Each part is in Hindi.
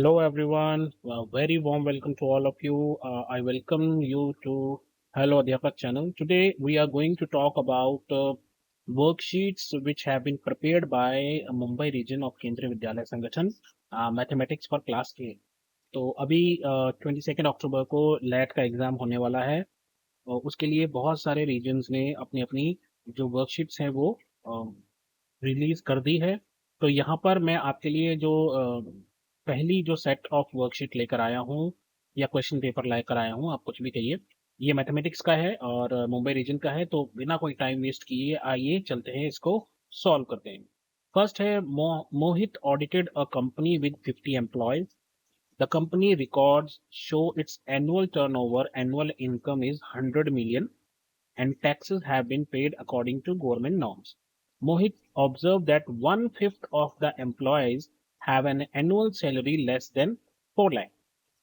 Hello, everyone. Very warm welcome to all of you. I welcome you to Hello Adhyapak channel. Today, we are going to talk about worksheets which have been prepared by Mumbai region of Kendriya Vidyalaya Sangathan, mathematics for class 8. तो अभी 22 अक्टूबर को लेट का एग्जाम होने वाला है और उसके लिए बहुत सारे रीजन्स ने अपनी अपनी जो वर्कशीट्स हैं वो रिलीज कर दी है। तो यहाँ पर मैं आपके लिए जो पहली जो सेट ऑफ वर्कशीट लेकर आया हूँ या क्वेश्चन पेपर लेकर आया हूँ, आप कुछ भी कहिए, ये मैथमेटिक्स का है और मुंबई रीजन का है। तो बिना कोई टाइम वेस्ट किए आइए चलते हैं, इसको सॉल्व करते हैं। फर्स्ट है Mohit audited a company with 50 employees. The company records show its annual income is 100 million and taxes have been paid according to government norms. Mohit observed that one-fifth of the employees have an annual salary less than 4 lakh.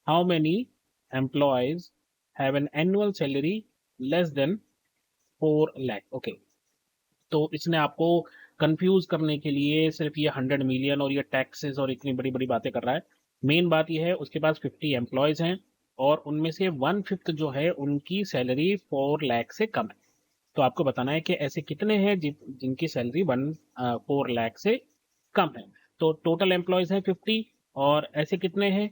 How many employees have an annual salary less than 4 lakh? Okay. तो इसने आपको कंफ्यूज करने के लिए सिर्फ ये 100 मिलियन और ये टैक्सेस और इतनी बड़ी बड़ी बातें कर रहा है। मेन बात ये है उसके पास 50 एम्प्लॉयज हैं और उनमें से 1/5 जो है उनकी सैलरी 4 लाख से कम है। तो आपको बताना है कि ऐसे कितने हैं जिनकी सैलरी 4 लाख से कम है। तो टोटल एम्प्लॉयज हैं 50 और ऐसे कितने हैं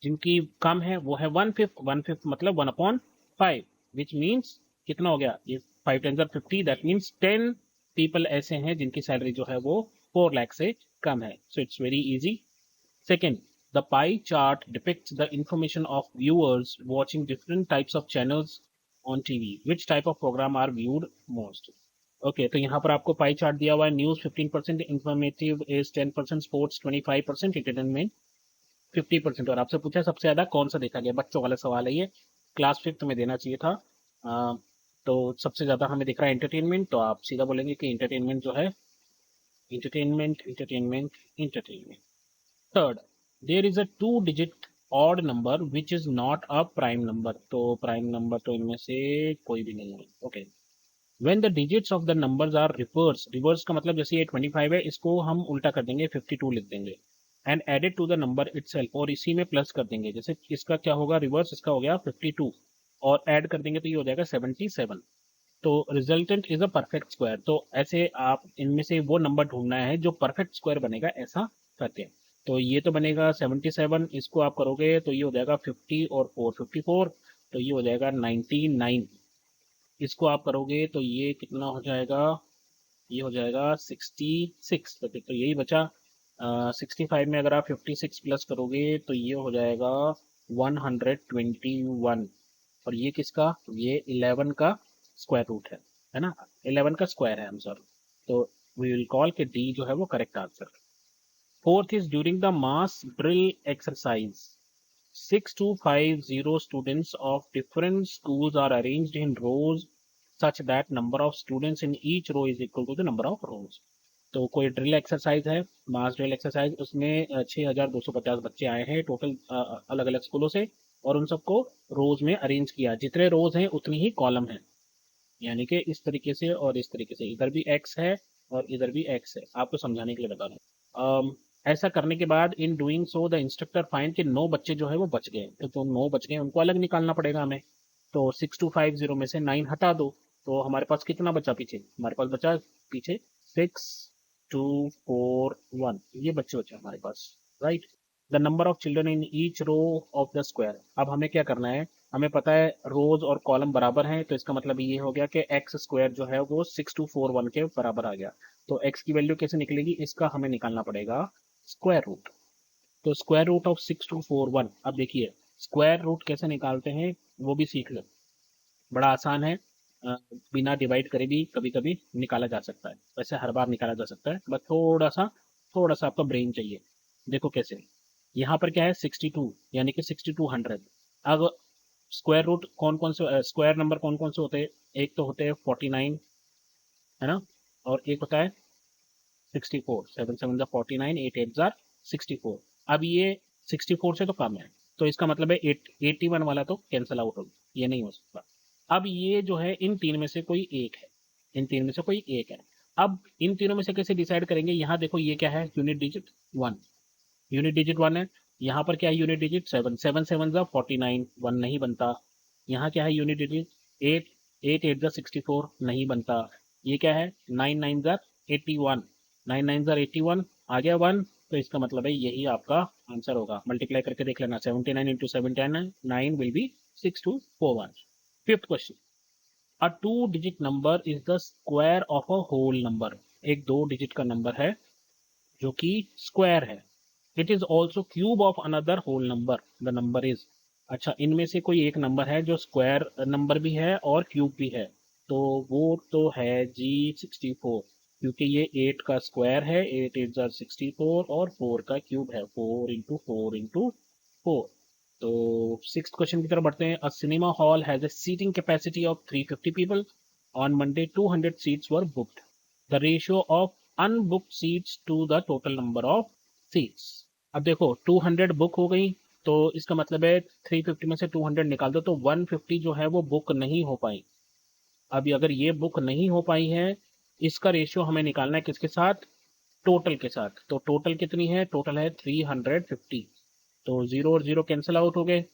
जिनकी कम है, वो है 1/5। 1/5 मतलब 1/5, विच मीन्स कितना हो गया ये 5 टेन 50, दैट मीन्स 10 पीपल ऐसे हैं जिनकी सैलरी जो है वो 4 लाख से कम है। So it's very easy. Second, the pie chart depicts the information of viewers watching different types of channels on TV. Which type of program are viewed most? Okay, तो यहाँ पर आपको पाई चार्ट दिया हुआ है। News 15%, informative is 10%, sports 25%, entertainment 50%। और आपसे पूछा सबसे ज्यादा कौन सा देखा गया, बच्चों वाला सवाल है ये, क्लास 5th में देना चाहिए था। तो सबसे ज्यादा हमें दिख रहा है एंटरटेनमेंट, तो आप सीधा बोलेंगे कि एंटरटेनमेंट जो है entertainment entertainment entertainment. Third, there is a 2 digit odd number which is not a prime number. तो प्राइम नंबर तो इनमें से कोई भी नहीं है। Okay, when the digits of the numbers are reverse, reverse का मतलब जैसे ये 25 है, इसको हम उल्टा कर देंगे, 52 लिख देंगे and added to the number itself, और इसी में प्लस कर देंगे। जैसे इसका क्या होगा रिवर्स, इसका हो गया 52 और ऐड कर देंगे तो ये हो जाएगा 77। तो resultant is a perfect square. तो ऐसे आप इनमें से वो नंबर ढूंढना है जो परफेक्ट स्क्वायर बनेगा, ऐसा करते हैं। तो ये तो बनेगा 77, इसको आप करोगे तो ये हो जाएगा 50 और 4 54, तो ये हो जाएगा 99। इसको आप करोगे तो ये कितना हो जाएगा, ये हो जाएगा 66। तो यही बचा। 65 में अगर आप 56 प्लस करोगे तो ये हो जाएगा 121। और ये किसका, ये 11 का स्क्वायर रूट है ना, 11 का स्क्वायर है, हम सॉरी। तो वी विल कॉल के डी जो है वो correct answer. Fourth is during the mass drill exercise 6250 students of different schools are arranged in rows such that number of students in each row is equal to the number of rows. तो कोई ड्रिल एक्सरसाइज है, मास ड्रिल एक्सरसाइज, उसमें 6250 बच्चे आए हैं टोटल अलग अलग स्कूलों से, और उन सबको रोज में अरेंज किया। जितने रोज हैं उतनी ही कॉलम है, यानी कि इस तरीके से और इस तरीके से, इधर भी एक्स है और इधर भी एक्स है, आपको समझाने के लिए बता रहा हूँ। ऐसा करने के बाद in doing so the instructor find कि 9 बच्चे जो है वो बच गए। तो जो 9 बच गए उनको अलग निकालना पड़ेगा हमें। तो 6250 में से 9 हटा दो, तो हमारे पास कितना बचा पीछे, हमारे पास बचा पीछे 6241, ये बच्चे बचे हमारे पास, right. The number of children in each row of the square. अब हमें क्या करना है, हमें पता है रोज और कॉलम बराबर हैं, तो इसका मतलब ये हो गया कि एक्स स्क्वायर जो है वो 6241 के बराबर आ गया। तो एक्स की वैल्यू कैसे निकलेगी, इसका हमें निकालना पड़ेगा स्क्वायर रूट। तो स्क्वायर रूट ऑफ 6241, अब देखिए स्क्वायर रूट कैसे निकालते हैं वो भी सीख लो, बड़ा आसान है। बिना डिवाइड करे भी कभी कभी निकाला जा सकता है, वैसे हर बार निकाला जा सकता है, बस थोड़ा सा आपका ब्रेन चाहिए। देखो कैसे, यहाँ पर क्या है 62 यानी कि 6200। अब स्क्वायर रूट कौन कौन से स्क्वायर नंबर कौन कौन से होते हैं, एक तो होते हैं 49 है ना, और एक होता है 64। 7 7 49, 8 8 64। अब ये 64 से तो कम है, तो इसका मतलब है 81 वाला तो कैंसिल आउट होगा, ये नहीं हो सकता। अब ये जो है इन तीन में से कोई एक है, इन तीन में से कोई एक है। अब इन तीनों में से कैसे डिसाइड करेंगे, यहाँ देखो ये क्या है, यूनिट डिजिट 1, यूनिट डिजिट 1 है। यहाँ पर क्या है यूनिट डिजिट 7, 7 7 जा 49, 1 नहीं बनता। यहाँ क्या है यूनिट डिजिट 8, 8 8 जा 64 नहीं बनता। ये क्या है 9 9 जा 81, 9 9 जा 81 आ गया 1, तो इसका मतलब है यही आपका आंसर होगा। मल्टीप्लाई करके देख लेना, 79 into 79 will be 6241। Fifth question, a two digit number is the square of a whole number. एक दो डिजिट का नंबर है जो कि स्क्वायर है। It is also cube of another whole number, the number is. अच्छा, इनमें से कोई एक नंबर है जो स्क्वायर नंबर भी है और क्यूब भी है, तो वो तो है G64, क्योंकि ये 8 का स्क्वायर है, 8 8 जार 64, और 4 का क्यूब है, 4 इंटू 4 इंटू 4। तो सिक्स क्वेश्चन की तरफ बढ़ते हैं। A cinema hall has a seating capacity of 350 people. On Monday 200 seats were booked. The ratio of unbooked seats to the total number of seats. अब देखो 200 बुक हो गई, तो इसका मतलब है 350 में से 200 निकाल दो तो 150 जो है वो बुक नहीं हो पाई। अभी अगर ये बुक नहीं हो पाई है, इसका रेशियो हमें निकालना है किसके साथ, टोटल के साथ। तो टोटल कितनी है, टोटल है 350। तो जीरो और जीरो कैंसिल आउट हो गए।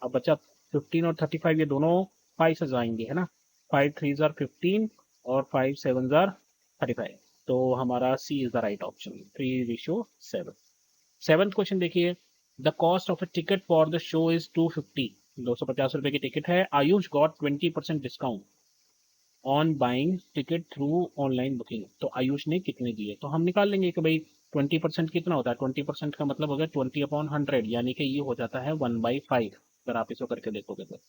अब बचा 15 और 35, ये दोनों 5 से जाएंगे, है ना। 5 3 जार 15 और 5 7 जार 35। तो हमारा C is the right option, 3:7। Seventh question देखिए, the cost of a ticket for the show is 250, 250 रुपए की टिकट है। Ayush got 20% discount on buying ticket through online booking. तो आयुष ने कितने दिए, तो हम निकाल लेंगे कि भाई 20% कितना होता है, 20% का मतलब हो गया 20/100, यानी कि ये हो जाता है 1/5। अगर आप इसको करके देखोगे तो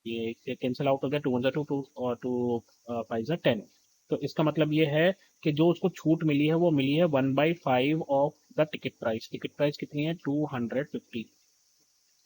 ये कैंसिल आउट हो गया, 2 1 2 और 2 5 10। तो इसका मतलब ये है कि जो उसको छूट मिली है वो मिली है 1/5 of the ticket price. Ticket price कितनी है 250।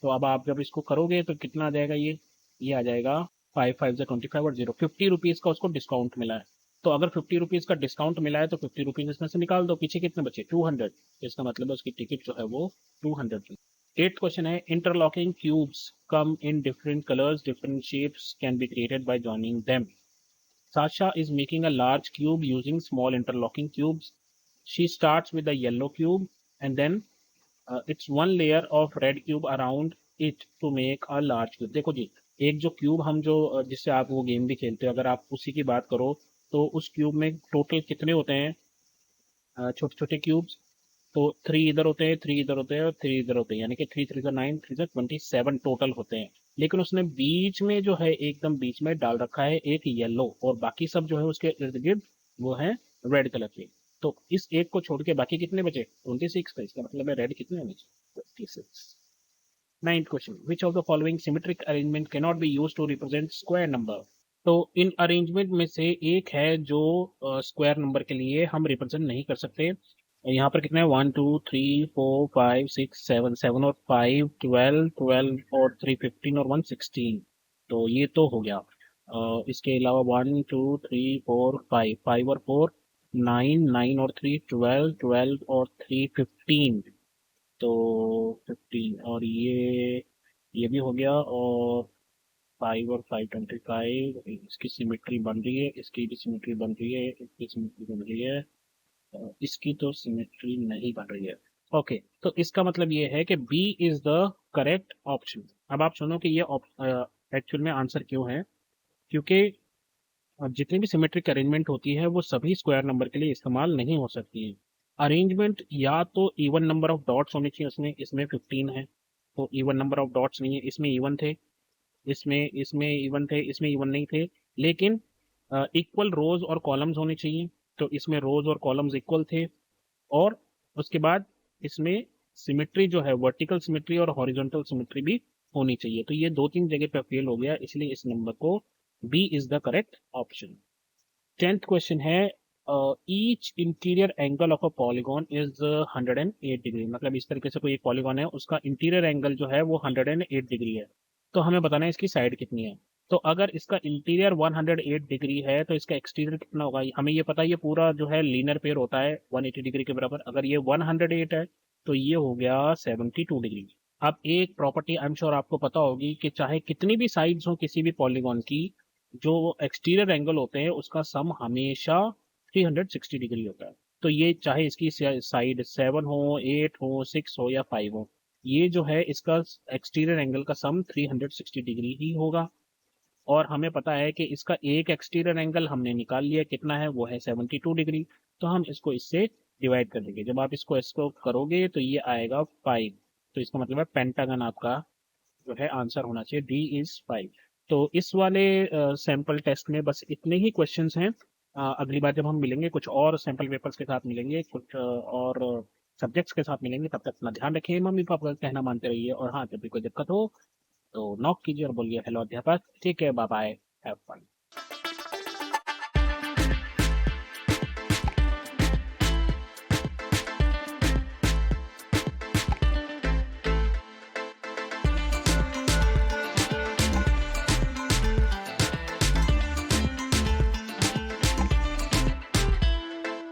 तो अब आप जब इसको करोगे तो कितना आ जाएगा, ये आ जाएगा 5 5 से 25 और 0 50 रुपीज़ का उसको डिस्काउंट मिला है। तो अगर 50 रुपीज़ का डिस्काउंट मिला है तो 50 रुपीज़ इसमें से निकाल दो, पीछे कितने बचे 200। इसका मतलब है उसकी टिकट जो है वो 200। एट क्वेश्चन है, interlocking cubes come in different colours, different shapes can be created by joining them. Sasha is making a large cube using small interlocking cubes. She starts with a yellow cube and then it's one layer of red cube around it to make a large cube. देखो जी, एक जो क्यूब हम जो जिससे आप वो गेम भी खेलते हो, अगर आप उसी की बात करो तो उस क्यूब में टोटल कितने होते हैं, छोटे छोटे क्यूब्स। तो 3 इधर होते हैं, 3 इधर होते हैं और 3 इधर होते हैं, यानी कि 3 3 9, 3 27 टोटल होते हैं। लेकिन उसने बीच में जो है एकदम बीच में डाल रखा है एक येलो, और बाकी सब जो है उसके इर्द गिर्द वो है रेड कलर के। तो इस एक को छोड़ के बाकी कितने बचे 26 का, इसका मतलब है रेड कितने बचे 26। Ninth question, which of the following symmetric arrangement can not be use to represent square number. तो इन अरेंजमेंट में से एक है जो स्क्वायर नंबर के लिए हम रिप्रेजेंट नहीं कर सकते। यहाँ पर कितने हैं 1 2 3 4 5 6 7, 7 और 5 12, 12 और 3 15 और 1 16। तो ये तो हो गया। इसके अलावा 1 2 3 4 5, 5 और 4 9, 9 और 3 12, 12 और 3 15। तो 15 और ये भी हो गया, और 5 और 5 25। इसकी सिमेट्री बन रही है, इसकी भी सिमेट्री बन रही है, इसकी सिमेट्री बन रही है, इसकी तो सिमेट्री नहीं बन रही है। ओके, तो इसका मतलब ये है कि B is the correct option. अब आप सुनो कि ये एक्चुअल में आंसर क्यों है, क्योंकि जितनी भी सिमेट्रिक अरेंजमेंट होती है वो सभी स्क्वायर नंबर के लिए इस्तेमाल नहीं हो सकती है। अरेंजमेंट या तो इवन नंबर ऑफ डॉट्स होने चाहिए, उसमें इसमें 15 है, तो इवन नंबर ऑफ डॉट्स नहीं है, इसमें इवन थे, इसमें इसमें इवन थे, इसमें इवन नहीं थे। लेकिन इक्वल रोज और कॉलम्स होने चाहिए, तो इसमें रोज और कॉलम्स इक्वल थे। और उसके बाद इसमें सिमेट्री जो है वर्टिकल सिमेट्री और हॉरिजॉन्टल सिमेट्री भी होनी चाहिए। तो ये दो तीन जगह पे फेल हो गया, इसलिए इस नंबर को B is the correct option. Tenth question है, each interior angle of a polygon is 108 degree. मतलब इस तरीके से कोई एक पॉलीगॉन है, उसका इंटीरियर एंगल जो है वो 108 डिग्री है। तो हमें बताना है इसकी साइड कितनी है। तो अगर इसका इंटीरियर 108 डिग्री है तो इसका एक्सटीरियर कितना होगा, हमें ये पता है, ये पूरा जो है लीनियर पेयर होता है 180 डिग्री के बराबर। अगर ये 108 है तो ये हो गया 72 डिग्री। अब एक प्रॉपर्टी आई एम श्योर आपको पता होगी कि चाहे कितनी भी साइड्स हो किसी भी पॉलीगॉन की, जो एक्सटीरियर एंगल होते हैं उसका सम हमेशा 360 डिग्री होता है। तो ये चाहे इसकी साइड 7 हो, 8 हो, 6 हो या 5 हो, ये जो है इसका एक्सटीरियर एंगल का सम 360 डिग्री ही होगा। और हमें पता है कि इसका एक एक्सटीरियर एंगल हमने निकाल लिया, कितना है, वो है 72 डिग्री। तो हम इसको इससे डिवाइड कर देंगे। जब आप इसको करोगे तो ये आएगा 5। तो इसका मतलब है पेंटागन आपका जो है आंसर होना चाहिए, डी इज 5। तो इस वाले सैंपल टेस्ट में बस इतने ही क्वेश्चंस हैं। अगली बार जब हम मिलेंगे कुछ और सैंपल पेपर्स के साथ मिलेंगे, कुछ और सब्जेक्ट्स के साथ मिलेंगे, तब तक अपना ध्यान रखिए, मम्मी पापा का कहना मानते रहिए, और हाँ जब भी कोई दिक्कत हो तो नॉक कीजिए और बोलिए हेलो अध्यापक। ठीक है, बाय बाय, हैव फन।